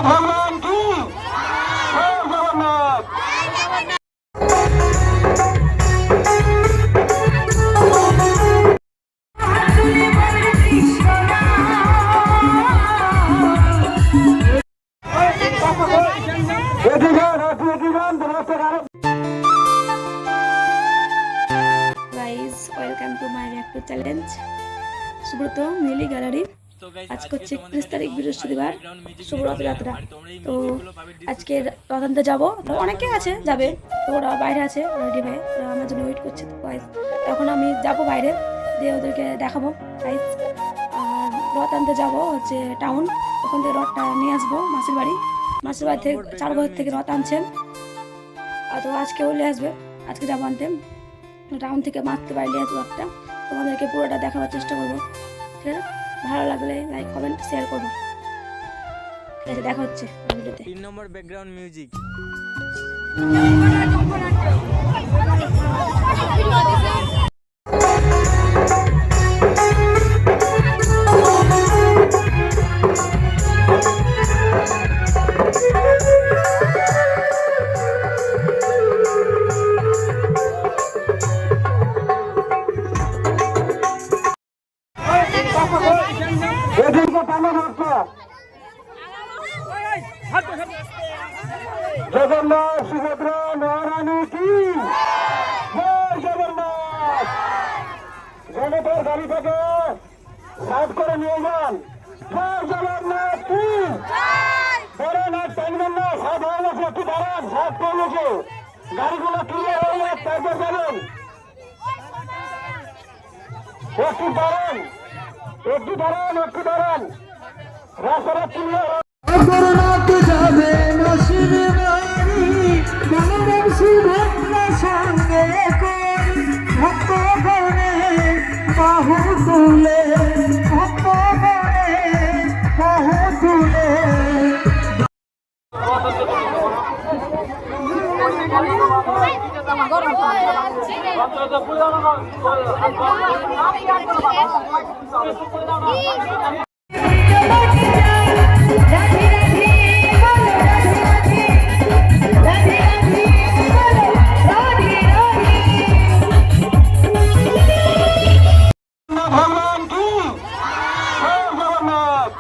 ভগবান কি জয় Jagannath. Guys welcome to my react challenge. Subrata Mili gallery. আজকে হচ্ছে 31 তারিখ বৃহস্পতিবার, শুভ রথযাত্রা। তো আজকে রথযাত্রা যাবো, তো অনেকে আছে যাবে, তো ওরা বাইরে আছে রেডি হয়ে, ওরা আমার জন্য ওয়েট করছে। তো গাইস এখন আমি যাবো বাইরে, দিয়ে ওদেরকে দেখাবো গাইস। আর রথ আনতে যাবো হচ্ছে টাউন, ওখান থেকে রথটা নিয়ে আসবো মাসির বাড়ি থেকে 4 বছর থেকে রথ আনছেন। আর তো আজকে ওলে আসবে, আজকে যাবো আনতে টাউন থেকে মাছতে বাইরে আসবো একটা। তোমাদেরকে পুরোটা দেখাবার চেষ্টা করবো, ঠিক আছে? ভালো লাগলে লাইক কমেন্ট শেয়ার করবো, ঠিক আছে? দেখা হচ্ছে ভিডিওতে। 3 নম্বর ব্যাকগ্রাউন্ড মিউজিক। জগন্নাথ সুভদ্রা মহারানী কি জয় জগন্নাথ। জনতার গাড়ি থেকে সাইড করে নিয়ে যান। জয় জগন্নাথ কি বলেন, আর টানবেন না, সাইড হয়ে গেছে, একটু দাঁড়ান, সাইড পেয়ে গেছে, গাড়িগুলো ক্লিয়ার হয়ে যাক, তারপর যাবেন। একটু দাঁড়ান, একটু দাঁড়ান, একটু দাঁড়ান, রাস্তাটা ক্লিয়ার। জগন্নাথ যাবে নসিব বাড়ি, জগন্নাথ সুভদ্রা সঙ্গে করি, ভক্ত গণে বাহু তুলে, ভক্ত গণে বাহু তুলে। ভগবান কি জয় জগন্নাথ।